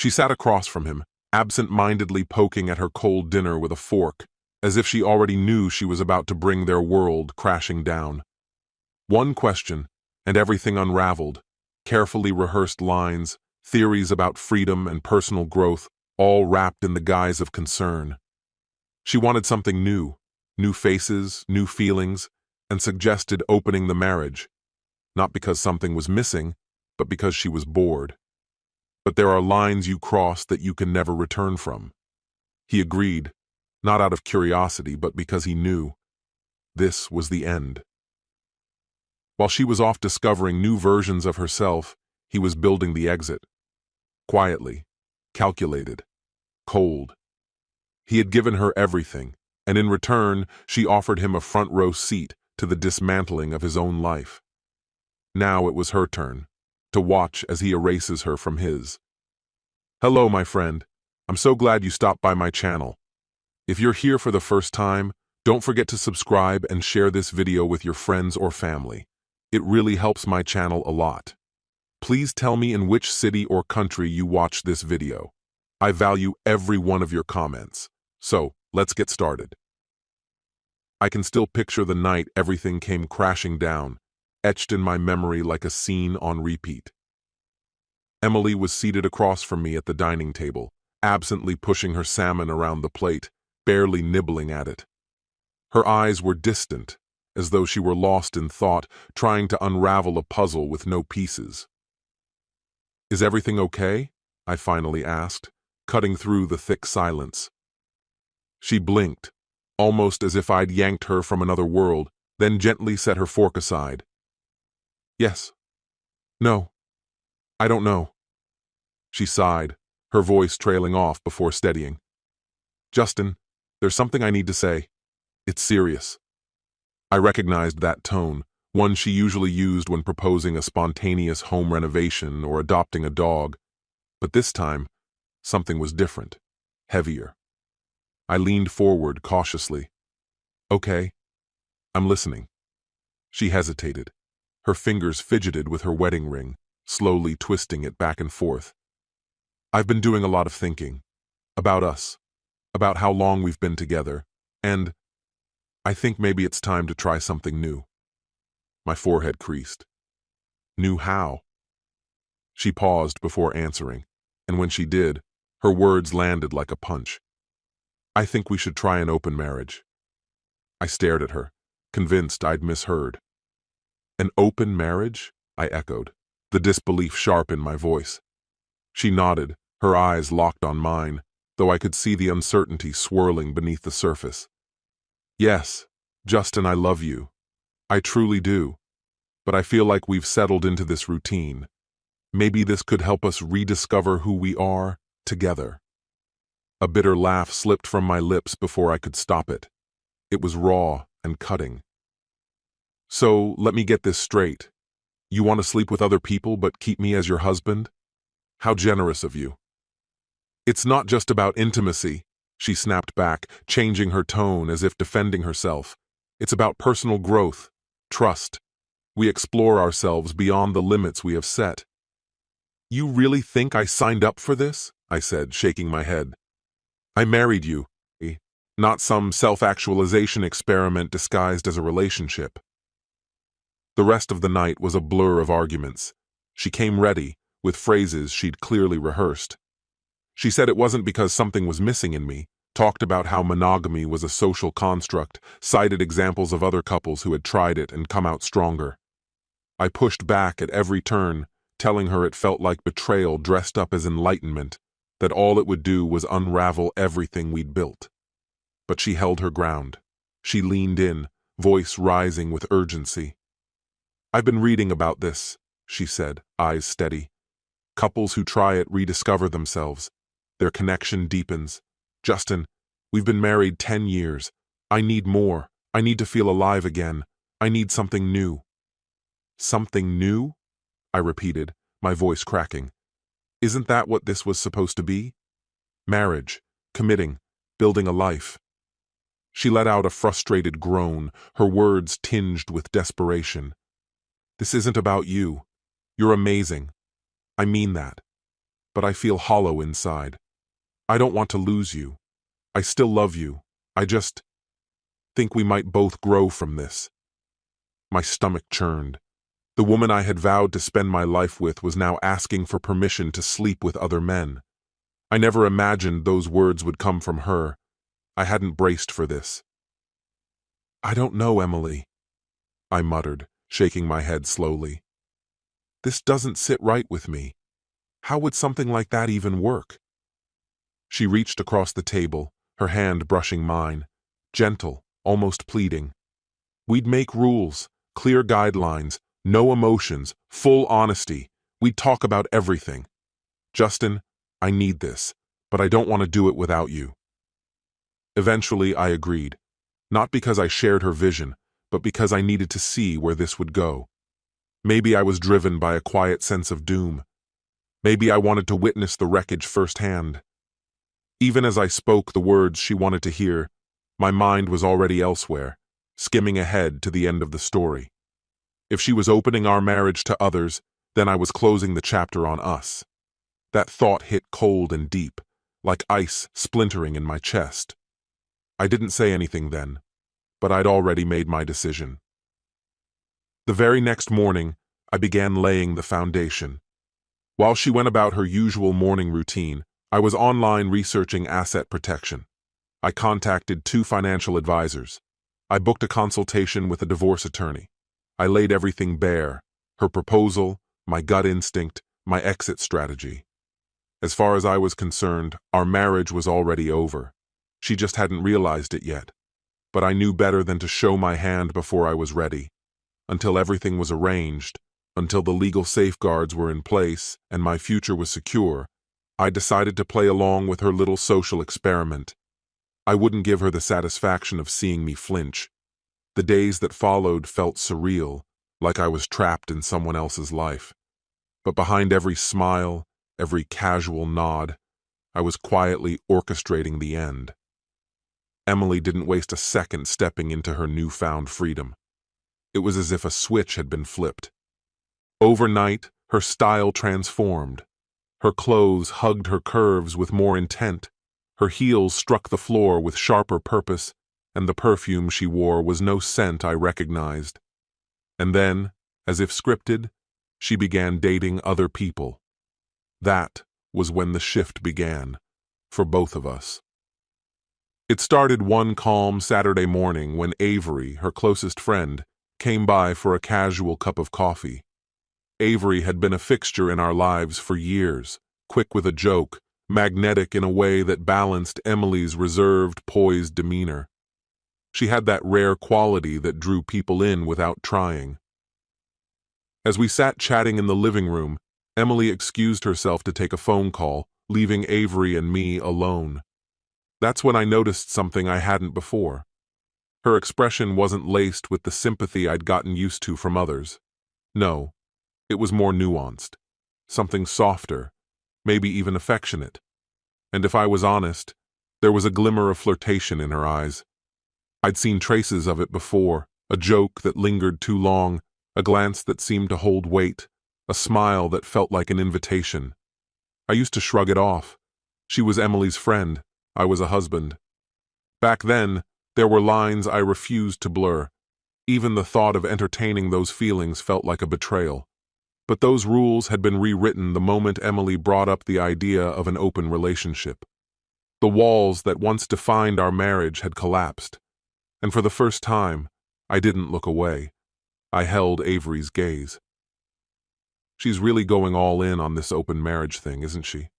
She sat across from him, absent-mindedly poking at her cold dinner with a fork, as if she already knew she was about to bring their world crashing down. One question, and everything unraveled. Carefully rehearsed lines, theories about freedom and personal growth, all wrapped in the guise of concern. She wanted something new, new faces, new feelings, and suggested opening the marriage, not because something was missing, but because she was bored. But there are lines you cross that you can never return from. He agreed, not out of curiosity, but because he knew. This was the end. While she was off discovering new versions of herself, he was building the exit. Quietly, calculated, cold. He had given her everything, and in return, she offered him a front-row seat to the dismantling of his own life. Now it was her turn, to watch as he erases her from his. Hello, my friend. I'm so glad you stopped by my channel. If you're here for the first time, don't forget to subscribe and share this video with your friends or family. It really helps my channel a lot. Please tell me in which city or country you watched this video. I value every one of your comments. So, let's get started. I can still picture the night everything came crashing down, etched in my memory like a scene on repeat. Emily was seated across from me at the dining table, absently pushing her salmon around the plate, barely nibbling at it. Her eyes were distant, as though she were lost in thought, trying to unravel a puzzle with no pieces. "Is everything okay?" I finally asked, cutting through the thick silence. She blinked, almost as if I'd yanked her from another world, then gently set her fork aside. "Yes. No. I don't know." She sighed, her voice trailing off before steadying. "Justin, there's something I need to say. It's serious." I recognized that tone, one she usually used when proposing a spontaneous home renovation or adopting a dog. But this time, something was different, heavier. I leaned forward cautiously. "Okay, I'm listening." She hesitated. Her fingers fidgeted with her wedding ring, slowly twisting it back and forth. "I've been doing a lot of thinking. About us. About how long we've been together. And I think maybe it's time to try something new." My forehead creased. "New how?" She paused before answering, and when she did, her words landed like a punch. "I think we should try an open marriage." I stared at her, convinced I'd misheard. "An open marriage?" I echoed, the disbelief sharp in my voice. She nodded, her eyes locked on mine, though I could see the uncertainty swirling beneath the surface. "Yes, Justin, I love you. I truly do. But I feel like we've settled into this routine. Maybe this could help us rediscover who we are, together." A bitter laugh slipped from my lips before I could stop it. It was raw and cutting. "So, let me get this straight. You want to sleep with other people but keep me as your husband? How generous of you." "It's not just about intimacy," she snapped back, changing her tone as if defending herself. "It's about personal growth, trust. We explore ourselves beyond the limits we have set." "You really think I signed up for this?" I said, shaking my head. "I married you, not some self-actualization experiment disguised as a relationship." The rest of the night was a blur of arguments. She came ready, with phrases she'd clearly rehearsed. She said it wasn't because something was missing in me, talked about how monogamy was a social construct, cited examples of other couples who had tried it and come out stronger. I pushed back at every turn, telling her it felt like betrayal dressed up as enlightenment, that all it would do was unravel everything we'd built. But she held her ground. She leaned in, voice rising with urgency. "I've been reading about this," she said, eyes steady. "Couples who try it rediscover themselves. Their connection deepens. Justin, we've been married 10 years. I need more. I need to feel alive again. I need something new." "Something new?" I repeated, my voice cracking. "Isn't that what this was supposed to be? Marriage, committing, building a life." She let out a frustrated groan, her words tinged with desperation. "This isn't about you. You're amazing. I mean that. but I feel hollow inside. I don't want to lose you. I still love you. I just think we might both grow from this." My stomach churned. The woman I had vowed to spend my life with was now asking for permission to sleep with other men. I never imagined those words would come from her. I hadn't braced for this. "I don't know, Emily," I muttered, shaking my head slowly. "This doesn't sit right with me. How would something like that even work?" She reached across the table, her hand brushing mine, gentle, almost pleading. "We'd make rules, clear guidelines, no emotions, full honesty. We'd talk about everything. Justin, I need this, but I don't want to do it without you." Eventually, I agreed, not because I shared her vision, but because I needed to see where this would go. Maybe I was driven by a quiet sense of doom. Maybe I wanted to witness the wreckage firsthand. Even as I spoke the words she wanted to hear, my mind was already elsewhere, skimming ahead to the end of the story. If she was opening our marriage to others, then I was closing the chapter on us. That thought hit cold and deep, like ice splintering in my chest. I didn't say anything then, but I'd already made my decision. The very next morning, I began laying the foundation. While she went about her usual morning routine, I was online researching asset protection. I contacted 2 financial advisors. I booked a consultation with a divorce attorney. I laid everything bare: her proposal, my gut instinct, my exit strategy. As far as I was concerned, our marriage was already over. She just hadn't realized it yet. But I knew better than to show my hand before I was ready. Until everything was arranged, until the legal safeguards were in place and my future was secure, I decided to play along with her little social experiment. I wouldn't give her the satisfaction of seeing me flinch. The days that followed felt surreal, like I was trapped in someone else's life. But behind every smile, every casual nod, I was quietly orchestrating the end. Emily didn't waste a second stepping into her newfound freedom. It was as if a switch had been flipped. Overnight, her style transformed. Her clothes hugged her curves with more intent. Her heels struck the floor with sharper purpose, and the perfume she wore was no scent I recognized. And then, as if scripted, she began dating other people. That was when the shift began, for both of us. It started one calm Saturday morning when Avery, her closest friend, came by for a casual cup of coffee. Avery had been a fixture in our lives for years, quick with a joke, magnetic in a way that balanced Emily's reserved, poised demeanor. She had that rare quality that drew people in without trying. As we sat chatting in the living room, Emily excused herself to take a phone call, leaving Avery and me alone. That's when I noticed something I hadn't before. Her expression wasn't laced with the sympathy I'd gotten used to from others. No, it was more nuanced, something softer, maybe even affectionate. And if I was honest, there was a glimmer of flirtation in her eyes. I'd seen traces of it before, a joke that lingered too long, a glance that seemed to hold weight, a smile that felt like an invitation. I used to shrug it off. She was Emily's friend, I was a husband. Back then, there were lines I refused to blur. Even the thought of entertaining those feelings felt like a betrayal. But those rules had been rewritten the moment Emily brought up the idea of an open relationship. The walls that once defined our marriage had collapsed. And for the first time, I didn't look away. I held Avery's gaze. "She's really going all in on this open marriage thing, isn't she?"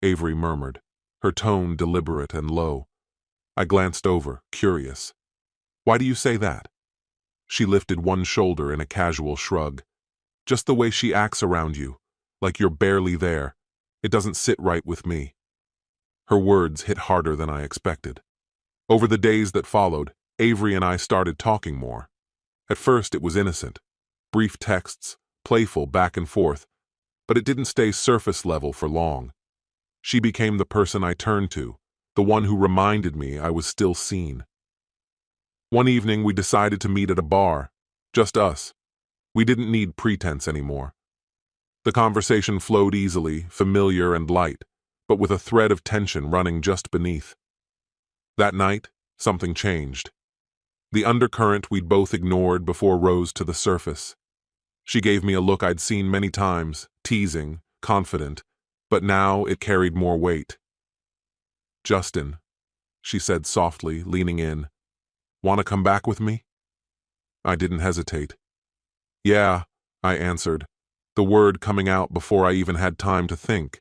Avery murmured, her tone deliberate and low. I glanced over, curious. "Why do you say that?" She lifted one shoulder in a casual shrug. "Just the way she acts around you, like you're barely there. It doesn't sit right with me." Her words hit harder than I expected. Over the days that followed, Avery and I started talking more. At first it was innocent, brief texts, playful back and forth, but it didn't stay surface level for long. She became the person I turned to, the one who reminded me I was still seen. One evening we decided to meet at a bar, just us. We didn't need pretense anymore. The conversation flowed easily, familiar and light, but with a thread of tension running just beneath. That night, something changed. The undercurrent we'd both ignored before rose to the surface. She gave me a look I'd seen many times, teasing, confident, but now it carried more weight. "Justin," she said softly, leaning in, "want to come back with me?" I didn't hesitate. "Yeah," I answered, the word coming out before I even had time to think.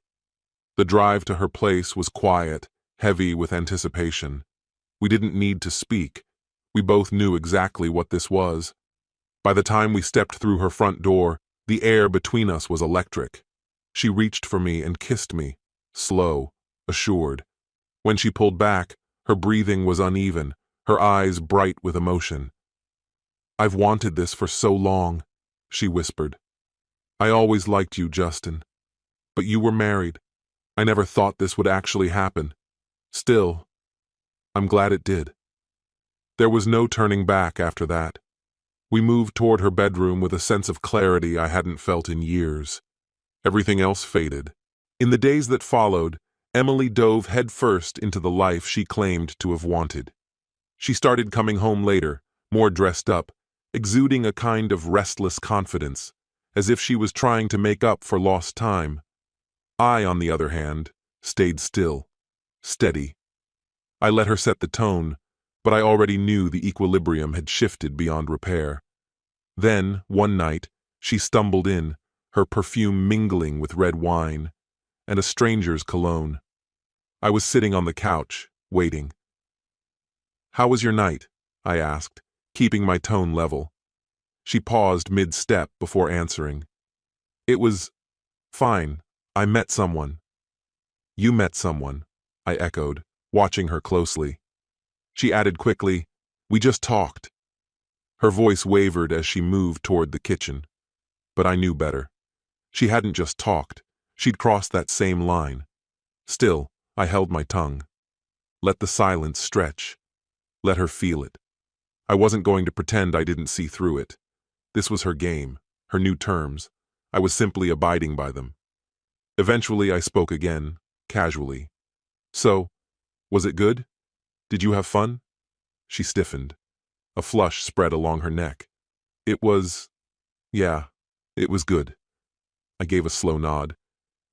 The drive to her place was quiet, heavy with anticipation. We didn't need to speak. We both knew exactly what this was. By the time we stepped through her front door, the air between us was electric. She reached for me and kissed me, slow, assured. When she pulled back, her breathing was uneven, her eyes bright with emotion. "I've wanted this for so long," she whispered. "I always liked you, Justin. But you were married. I never thought this would actually happen. Still, I'm glad it did." There was no turning back after that. We moved toward her bedroom with a sense of clarity I hadn't felt in years. Everything else faded. In the days that followed, Emily dove headfirst into the life she claimed to have wanted. She started coming home later, more dressed up, exuding a kind of restless confidence, as if she was trying to make up for lost time. I, on the other hand, stayed still, steady. I let her set the tone, but I already knew the equilibrium had shifted beyond repair. Then, one night, she stumbled in, her perfume mingling with red wine, and a stranger's cologne. I was sitting on the couch, waiting. "How was your night?" I asked, keeping my tone level. She paused mid-step before answering. "It was fine. I met someone." "You met someone," I echoed, watching her closely. She added quickly, "We just talked." Her voice wavered as she moved toward the kitchen. But I knew better. She hadn't just talked. She'd crossed that same line. Still, I held my tongue. Let the silence stretch. Let her feel it. I wasn't going to pretend I didn't see through it. This was her game, her new terms. I was simply abiding by them. Eventually, I spoke again, casually. "So, was it good? Did you have fun?" She stiffened. A flush spread along her neck. Yeah, it was good." I gave a slow nod.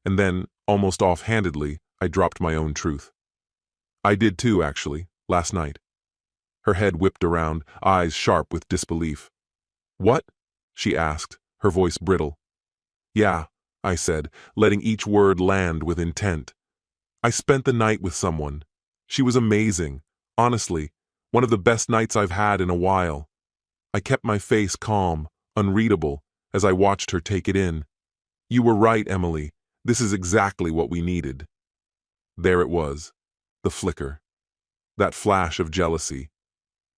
And then, almost offhandedly, I dropped my own truth. "I did too, actually, last night." Her head whipped around, eyes sharp with disbelief. "What?" she asked, her voice brittle. "Yeah," I said, letting each word land with intent. "I spent the night with someone. She was amazing. Honestly, one of the best nights I've had in a while." I kept my face calm, unreadable, as I watched her take it in. "You were right, Emily. This is exactly what we needed." There it was, the flicker. That flash of jealousy.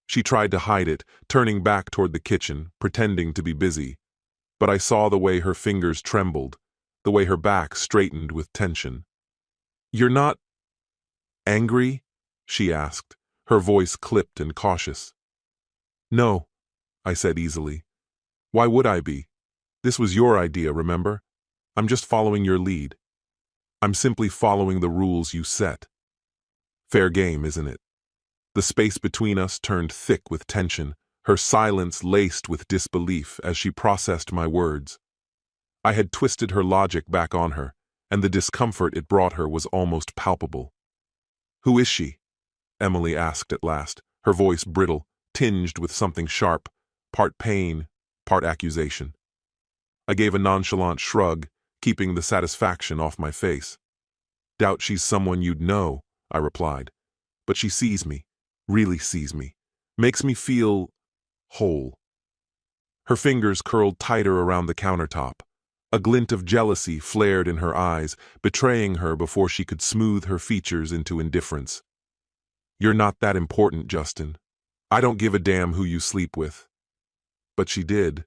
She tried to hide it, turning back toward the kitchen, pretending to be busy. But I saw the way her fingers trembled, the way her back straightened with tension. "You're not angry?" she asked, her voice clipped and cautious. "No," I said easily. "Why would I be? This was your idea, remember? I'm just following your lead. I'm simply following the rules you set." Fair game, isn't it? The space between us turned thick with tension, her silence laced with disbelief as she processed my words. I had twisted her logic back on her, and the discomfort it brought her was almost palpable. "Who is she?" Emily asked at last, her voice brittle, tinged with something sharp, part pain, part accusation. I gave a nonchalant shrug, keeping the satisfaction off my face. "Doubt she's someone you'd know," I replied. "But she sees me, really sees me, makes me feel whole." Her fingers curled tighter around the countertop. A glint of jealousy flared in her eyes, betraying her before she could smooth her features into indifference. "You're not that important, Justin. I don't give a damn who you sleep with." But she did.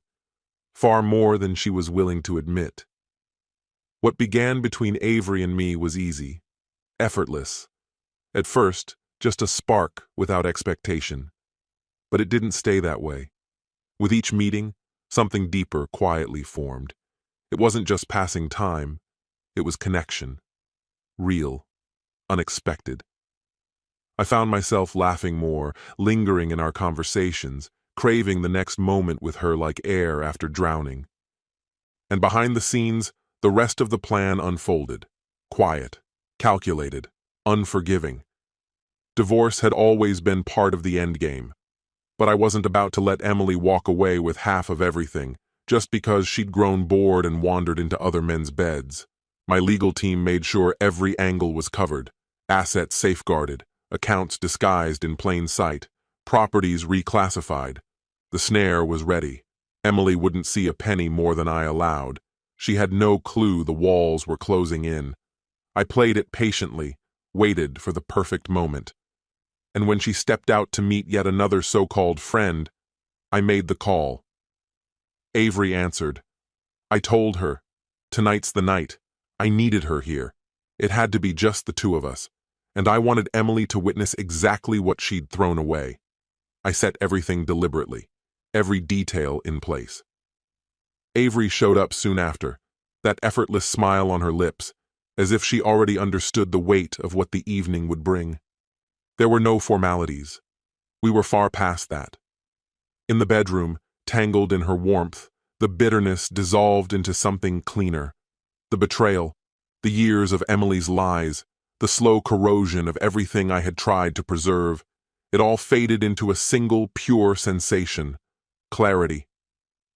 Far more than she was willing to admit. What began between Avery and me was easy, effortless. At first, just a spark without expectation. But it didn't stay that way. With each meeting, something deeper quietly formed. It wasn't just passing time, it was connection. Real, unexpected. I found myself laughing more, lingering in our conversations, craving the next moment with her like air after drowning. And behind the scenes, the rest of the plan unfolded. Quiet, calculated, unforgiving. Divorce had always been part of the endgame, but I wasn't about to let Emily walk away with half of everything, just because she'd grown bored and wandered into other men's beds. My legal team made sure every angle was covered, assets safeguarded, accounts disguised in plain sight, properties reclassified. The snare was ready. Emily wouldn't see a penny more than I allowed. She had no clue the walls were closing in. I played it patiently, waited for the perfect moment. And when she stepped out to meet yet another so-called friend, I made the call. Avery answered. I told her, tonight's the night. I needed her here. It had to be just the two of us, and I wanted Emily to witness exactly what she'd thrown away. I set everything deliberately, every detail in place. Avery showed up soon after, that effortless smile on her lips, as if she already understood the weight of what the evening would bring. There were no formalities. We were far past that. In the bedroom, tangled in her warmth, the bitterness dissolved into something cleaner. The betrayal, the years of Emily's lies, the slow corrosion of everything I had tried to preserve, it all faded into a single pure sensation. Clarity.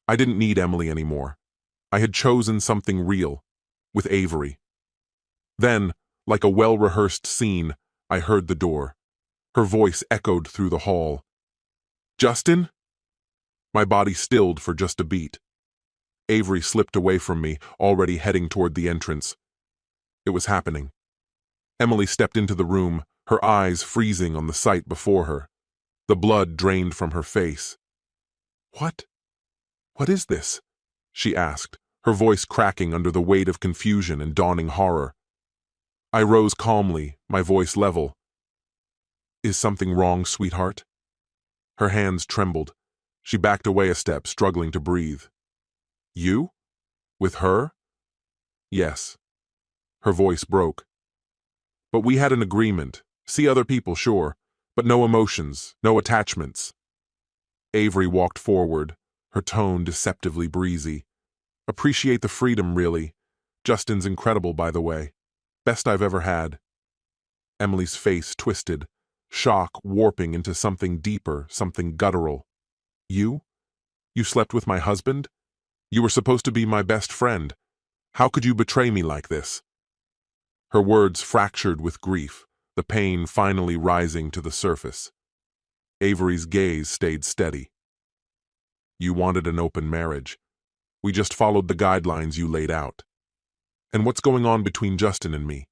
I didn't need Emily anymore. I had chosen something real, with Avery. Then, like a well-rehearsed scene, I heard the door. Her voice echoed through the hall. Justin? My body stilled for just a beat. Avery slipped away from me, already heading toward the entrance. It was happening. Emily stepped into the room, her eyes freezing on the sight before her. The blood drained from her face. What? What is this? She asked, her voice cracking under the weight of confusion and dawning horror. I rose calmly, my voice level. Is something wrong, sweetheart? Her hands trembled. She backed away a step, struggling to breathe. You? With her? Yes. Her voice broke. But we had an agreement. See other people, sure, but no emotions, no attachments. Avery walked forward, her tone deceptively breezy. Appreciate the freedom, really. Justin's incredible, by the way. Best I've ever had. Emily's face twisted, shock warping into something deeper, something guttural. You? You slept with my husband? You were supposed to be my best friend. How could you betray me like this? Her words fractured with grief, the pain finally rising to the surface. Avery's gaze stayed steady. You wanted an open marriage. We just followed the guidelines you laid out. And what's going on between Justin and me?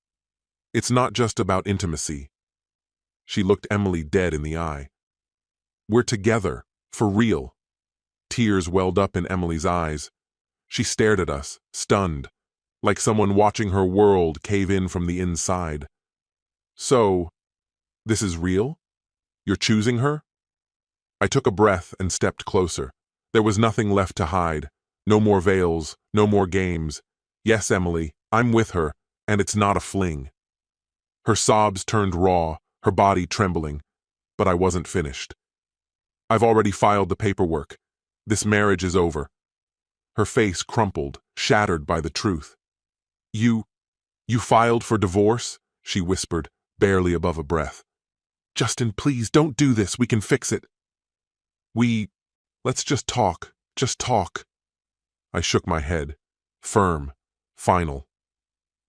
It's not just about intimacy. She looked Emily dead in the eye. We're together, for real. Tears welled up in Emily's eyes. She stared at us, stunned, like someone watching her world cave in from the inside. So, this is real? You're choosing her? I took a breath and stepped closer. There was nothing left to hide. No more veils, no more games. Yes, Emily, I'm with her, and it's not a fling. Her sobs turned raw, her body trembling, but I wasn't finished. I've already filed the paperwork. This marriage is over. Her face crumpled, shattered by the truth. You filed for divorce? She whispered, barely above a breath. Justin, please, don't do this. We can fix it. Let's just talk. Just talk. I shook my head. Firm. Final.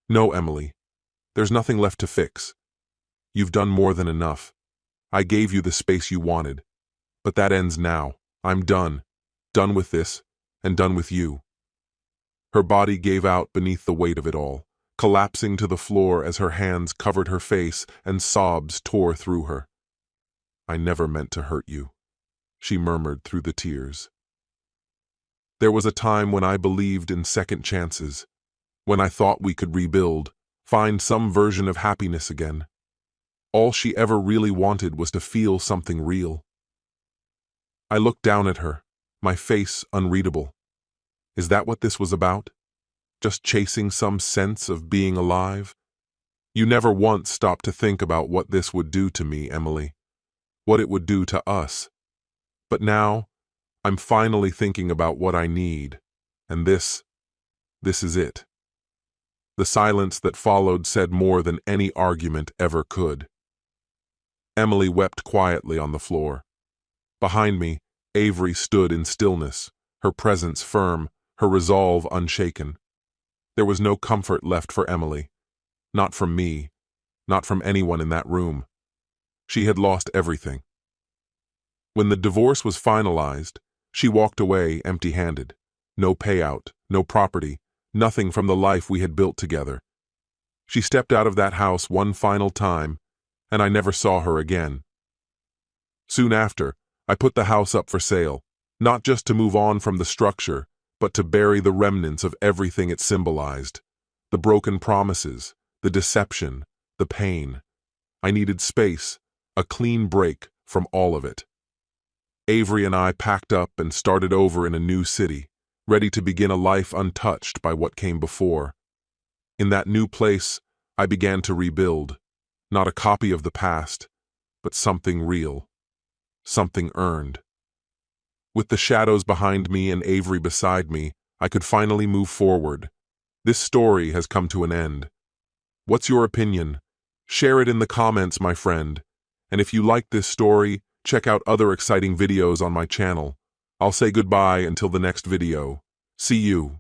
No, Emily. There's nothing left to fix. You've done more than enough. I gave you the space you wanted. But that ends now. I'm done. Done with this, and done with you. Her body gave out beneath the weight of it all, collapsing to the floor as her hands covered her face and sobs tore through her. I never meant to hurt you, she murmured through the tears. There was a time when I believed in second chances, when I thought we could rebuild, find some version of happiness again. All she ever really wanted was to feel something real. I looked down at her, my face unreadable. Is that what this was about? just chasing some sense of being alive. You never once stopped to think about what this would do to me, Emily, what it would do to us. But now, I'm finally thinking about what I need, and this is it. The silence that followed said more than any argument ever could. Emily wept quietly on the floor. Behind me, Avery stood in stillness, her presence firm, her resolve unshaken. There was no comfort left for Emily. Not from me, not from anyone in that room. She had lost everything. When the divorce was finalized, she walked away empty-handed. No payout, no property, nothing from the life we had built together. She stepped out of that house one final time, and I never saw her again. Soon after, I put the house up for sale, not just to move on from the structure, but to bury the remnants of everything it symbolized. The broken promises, the deception, the pain. I needed space, a clean break from all of it. Avery and I packed up and started over in a new city, ready to begin a life untouched by what came before. In that new place, I began to rebuild, not a copy of the past, but something real, something earned. With the shadows behind me and Avery beside me, I could finally move forward. This story has come to an end. What's your opinion? Share it in the comments, my friend. And if you like this story, check out other exciting videos on my channel. I'll say goodbye until the next video. See you.